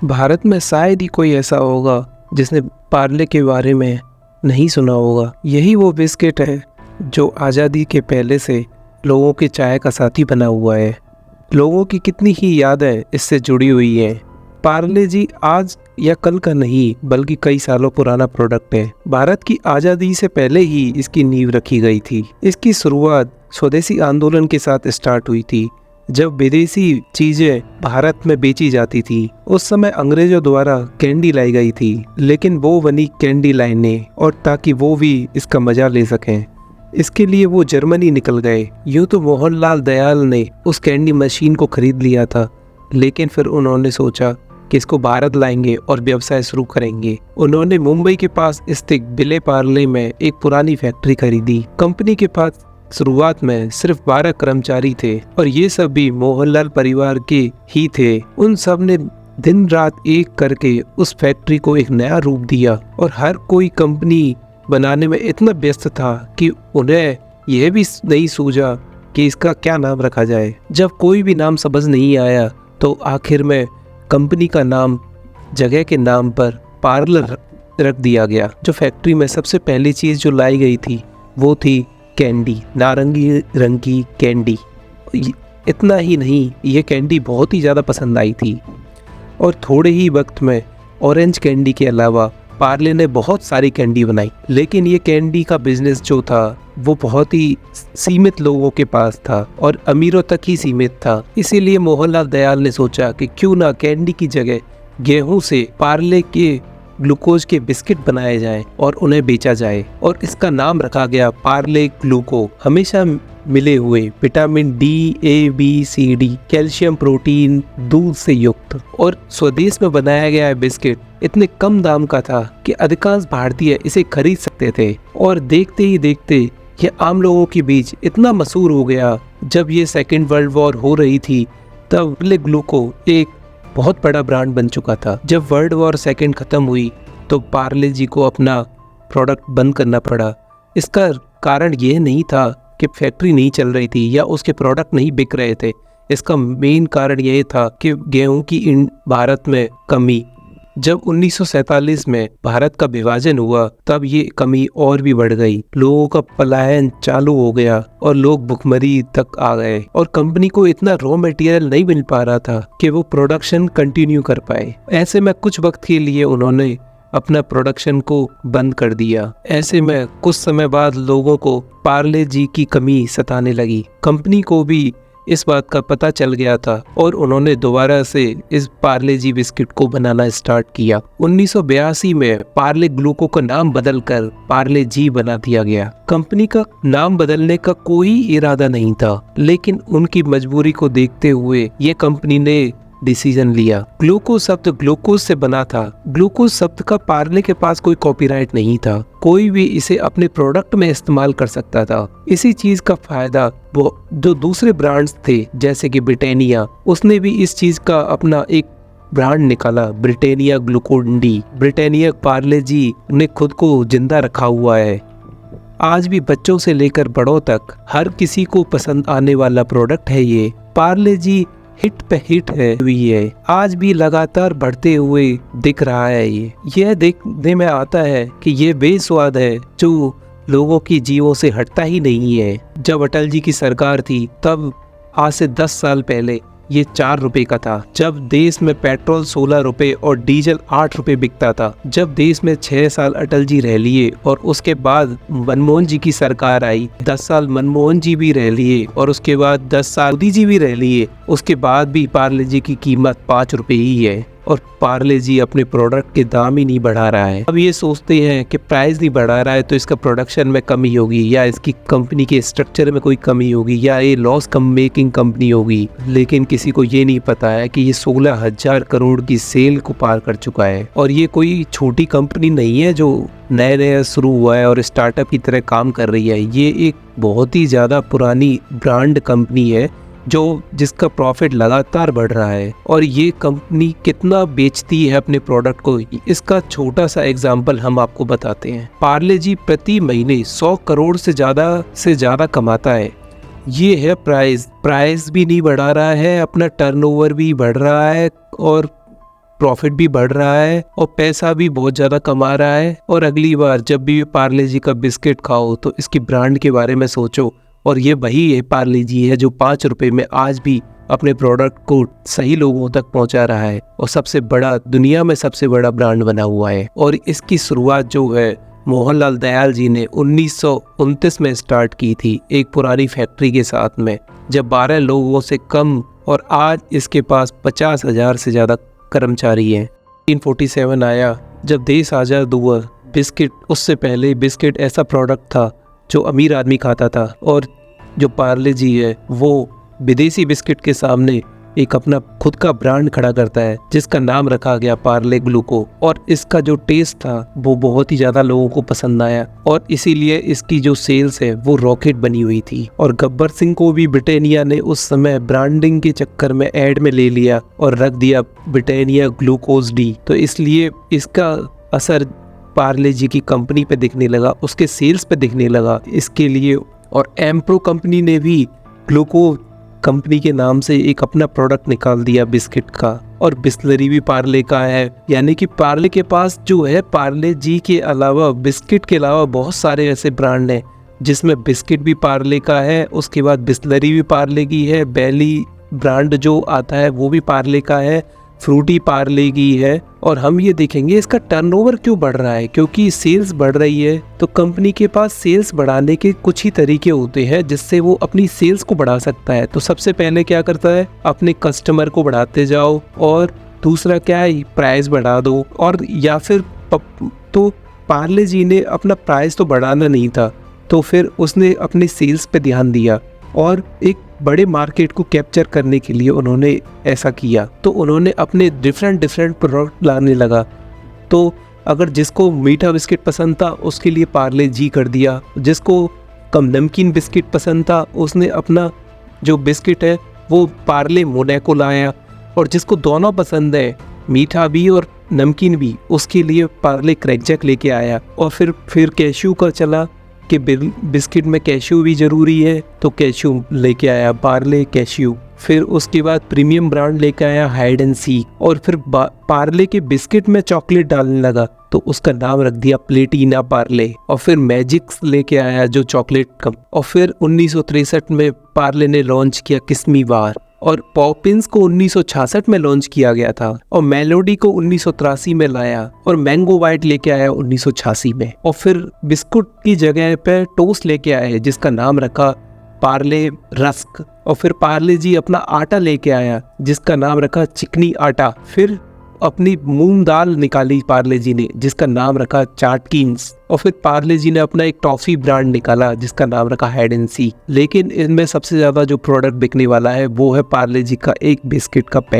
भारत में शायद ही कोई ऐसा होगा जिसने पार्ले के बारे में नहीं सुना होगा। यही वो बिस्किट है जो आज़ादी के पहले से लोगों के चाय का साथी बना हुआ है। लोगों की कितनी ही यादें इससे जुड़ी हुई हैं। पार्ले जी आज या कल का नहीं बल्कि कई सालों पुराना प्रोडक्ट है। भारत की आज़ादी से पहले ही इसकी नींव रखी गई थी। इसकी शुरुआत स्वदेशी आंदोलन के साथ स्टार्ट हुई थी, जब विदेशी चीजें भारत में बेची जाती थी। उस समय अंग्रेजों द्वारा कैंडी लाई गई थी, लेकिन वो बनी कैंडी लाइनें, और ताकि वो भी इसका मजा ले सकें इसके लिए वो जर्मनी निकल गए। यूँ तो मोहनलाल दयाल ने उस कैंडी मशीन को खरीद लिया था, लेकिन फिर उन्होंने सोचा कि इसको भारत लाएंगे और व्यवसाय शुरू करेंगे। उन्होंने मुंबई के पास स्थित विले पार्ले में एक पुरानी फैक्ट्री खरीदी। कंपनी के पास शुरुआत में सिर्फ 12 कर्मचारी थे और ये सब भी मोहनलाल परिवार के ही थे। उन सब ने दिन रात एक करके उस फैक्ट्री को एक नया रूप दिया और हर कोई कंपनी बनाने में इतना व्यस्त था कि उन्हें यह भी नहीं सूझा कि इसका क्या नाम रखा जाए। जब कोई भी नाम समझ नहीं आया तो आखिर में कंपनी का नाम जगह के नाम पर पार्लर रख दिया गया। जो फैक्ट्री में सबसे पहली चीज़ जो लाई गई थी वो थी कैंडी, नारंगी रंग की कैंडी। इतना ही नहीं, ये कैंडी बहुत ही ज़्यादा पसंद आई थी और थोड़े ही वक्त में ऑरेंज कैंडी के अलावा पार्ले ने बहुत सारी कैंडी बनाई। लेकिन ये कैंडी का बिजनेस जो था वो बहुत ही सीमित लोगों के पास था और अमीरों तक ही सीमित था। इसीलिए मोहनलाल दयाल ने सोचा कि क्यों ना कैंडी की जगह गेहूं से पार्ले के ग्लूकोज के बिस्किट बनाए जाएं और उन्हें बेचा जाए, और इसका नाम रखा गया पार्ले ग्लूको। हमेशा मिले हुए विटामिन डी, ए, बी, सी, डी, कैल्शियम, प्रोटीन, दूध से युक्त और स्वदेश में बनाया गया बिस्किट इतने कम दाम का था कि अधिकांश भारतीय इसे खरीद सकते थे। और देखते ही देखते ये आम लोगों के बीच इतना मशहूर हो गया। जब ये सेकेंड वर्ल्ड वॉर हो रही थी तब पार्ले ग्लूको एक बहुत बड़ा ब्रांड बन चुका था। जब वर्ल्ड वॉर सेकेंड खत्म हुई तो पार्ले जी को अपना प्रोडक्ट बंद करना पड़ा। इसका कारण यह नहीं था कि फैक्ट्री नहीं चल रही थी या उसके प्रोडक्ट नहीं बिक रहे थे। इसका मेन कारण यह था कि गेहूं की भारत में कमी। जब 1947 में भारत का विभाजन हुआ तब ये कमी और भी बढ़ गई। लोगों का पलायन चालू हो गया और लोग भुखमरी तक आ गए और कंपनी को इतना रॉ मटेरियल नहीं मिल पा रहा था कि वो प्रोडक्शन कंटिन्यू कर पाए। ऐसे में कुछ वक्त के लिए उन्होंने अपना प्रोडक्शन को बंद कर दिया। ऐसे में कुछ समय बाद लोगों को पार्ले जी की कमी सताने लगी। कंपनी को भी इस बात का पता चल गया था और उन्होंने दोबारा से इस पार्ले जी बिस्किट को बनाना स्टार्ट किया। 1982 में पार्ले ग्लूको का नाम बदलकर पार्ले जी बना दिया गया। कंपनी का नाम बदलने का कोई इरादा नहीं था, लेकिन उनकी मजबूरी को देखते हुए ये कंपनी ने डिसीजन लिया। ग्लूकोज शब्द ग्लूकोज से बना था। ग्लूकोज शब्द का पार्ले के पास कोई कॉपीराइट नहीं था। कोई भी इसे अपने प्रोडक्ट में इस्तेमाल कर सकता था। इसी चीज का फायदा वो जो दूसरे ब्रांड्स थे जैसे कि ब्रिटानिया, उसने भी इस चीज का अपना एक ब्रांड निकाला, Britannia glucon D. Britannia Parle G ने खुद को जिंदा रखा हुआ है। आज भी बच्चों से लेकर बड़ों तक हर किसी को पसंद आने वाला प्रोडक्ट है ये। पार्ले जी हिट पे हिट है आज भी लगातार बढ़ते हुए दिख रहा है। यह देखने में आता है कि ये बेस्वाद है जो लोगों की जीवों से हटता ही नहीं है। जब अटल जी की सरकार थी तब आज से 10 साल पहले ये 4 रुपए का था। जब देश में पेट्रोल 16 रुपए और डीजल 8 रुपए बिकता था। जब देश में 6 साल अटल जी रह लिए और उसके बाद मनमोहन जी की सरकार आई, 10 साल मनमोहन जी भी रह लिए और उसके बाद 10 साल मोदी जी भी रह लिए, उसके बाद भी पार्ले जी की कीमत 5 रुपए ही है और पार्ले जी अपने प्रोडक्ट के दाम ही नहीं बढ़ा रहा है। अब ये सोचते हैं कि प्राइस नहीं बढ़ा रहा है तो इसका प्रोडक्शन में कमी होगी या इसकी कंपनी के स्ट्रक्चर में कोई कमी होगी या ये लॉस कम मेकिंग कंपनी होगी, लेकिन किसी को ये नहीं पता है कि ये 16,000 करोड़ की सेल को पार कर चुका है। और ये कोई छोटी कंपनी नहीं है जो नया नया शुरू हुआ है और स्टार्टअप की तरह काम कर रही है। ये एक बहुत ही ज़्यादा पुरानी ब्रांड कंपनी है जिसका प्रॉफिट लगातार बढ़ रहा है। और ये कंपनी कितना बेचती है अपने प्रोडक्ट को, इसका छोटा सा एग्जांपल हम आपको बताते हैं। पार्ले जी प्रति महीने 100 करोड़ से ज़्यादा कमाता है। ये है प्राइस भी नहीं बढ़ा रहा है, अपना टर्नओवर भी बढ़ रहा है और प्रॉफिट भी बढ़ रहा है और पैसा भी बहुत ज़्यादा कमा रहा है। और अगली बार जब भी पार्ले जी का बिस्किट खाओ तो इसकी ब्रांड के बारे में सोचो। और ये वही है पार्ले जी है जो 5 रुपए में आज भी अपने प्रोडक्ट को सही लोगों तक पहुंचा रहा है और सबसे बड़ा, दुनिया में सबसे बड़ा ब्रांड बना हुआ है। और इसकी शुरुआत जो है मोहनलाल दयाल जी ने 1929 में स्टार्ट की थी एक पुरानी फैक्ट्री के साथ में, जब 12 लोगों से कम, और आज इसके पास 50,000 से ज़्यादा कर्मचारी हैं। 1947 आया जब देश आज़ाद हुआ। बिस्किट, उससे पहले बिस्किट ऐसा प्रोडक्ट था जो अमीर आदमी खाता था, और जो पार्ले जी है वो विदेशी बिस्किट के सामने एक अपना खुद का ब्रांड खड़ा करता है जिसका नाम रखा गया पार्ले ग्लूको। और इसका जो टेस्ट था वो बहुत ही ज़्यादा लोगों को पसंद आया और इसीलिए इसकी जो सेल्स है वो रॉकेट बनी हुई थी। और गब्बर सिंह को भी ब्रिटानिया ने उस समय ब्रांडिंग के चक्कर में ऐड में ले लिया और रख दिया ब्रिटानिया ग्लूकोज डी। तो इसलिए इसका असर पार्ले जी की कंपनी पे दिखने लगा, उसके सेल्स पे दिखने लगा इसके लिए। और एम्प्रो कंपनी ने भी ग्लूको कंपनी के नाम से एक अपना प्रोडक्ट निकाल दिया बिस्किट का, और बिस्लरी भी पार्ले का है। यानी कि पार्ले के पास जो है, पार्ले जी के अलावा, बिस्किट के अलावा बहुत सारे ऐसे ब्रांड हैं जिसमें बिस्किट भी पार्ले का है, उसके बाद बिस्लरी भी पार्ले की है, बेली ब्रांड जो आता है वो भी पार्ले का है, फ्रूटी पार्ले की है। और हम ये देखेंगे इसका टर्नओवर क्यों बढ़ रहा है, क्योंकि सेल्स बढ़ रही है। तो कंपनी के पास सेल्स बढ़ाने के कुछ ही तरीके होते हैं जिससे वो अपनी सेल्स को बढ़ा सकता है। तो सबसे पहले क्या करता है, अपने कस्टमर को बढ़ाते जाओ, और दूसरा क्या है, प्राइस बढ़ा दो। और या फिर तो पार्ले जी ने अपना प्राइस तो बढ़ाना नहीं था, तो फिर उसने अपनी सेल्स पे ध्यान दिया और एक बड़े मार्केट को कैप्चर करने के लिए उन्होंने ऐसा किया। तो उन्होंने अपने डिफरेंट प्रोडक्ट लाने लगा। तो अगर जिसको मीठा बिस्किट पसंद था उसके लिए पार्ले जी कर दिया, जिसको कम नमकीन बिस्किट पसंद था उसने अपना जो बिस्किट है वो पार्ले मोनैको लाया, और जिसको दोनों पसंद है, मीठा भी और नमकीन भी, उसके लिए पार्ले क्रैकजैक लेके आया। और फिर कैश्यू का चला कि बिस्किट में कैश्यू भी ज़रूरी है, तो कैश्यू लेके आया पार्ले कैश्यू। फिर उसके बाद प्रीमियम ब्रांड लेके आया हाइड एंड सीक। और फिर पार्ले के बिस्किट में चॉकलेट डालने लगा तो उसका नाम रख दिया प्लेटिना पार्ले। और फिर मैजिक्स लेके आया जो चॉकलेट कम। और फिर 1963 में पार्ले ने लॉन्च किया किस्मी बार, और पॉपिंस को 1966 में लॉन्च किया गया था, और मेलोडी को 1983 में लाया, और मैंगो वाइट लेके आया 1986 में। और फिर बिस्कुट की जगह पे टोस्ट लेके आए जिसका नाम रखा पार्ले रस्क। और फिर पार्ले जी अपना आटा लेके आया जिसका नाम रखा चिकनी आटा। फिर अपनी मूंग दाल निकाली पार्ले जी ने जिसका नाम रखा चाटकिंस। और फिर पार्ले जी ने अपना एक टॉफी ब्रांड निकाला जिसका नाम रखा हाइड एंड सीक। लेकिन इनमें सबसे ज्यादा जो प्रोडक्ट बिकने वाला है वो है पार्ले जी का एक बिस्किट का पैकेट।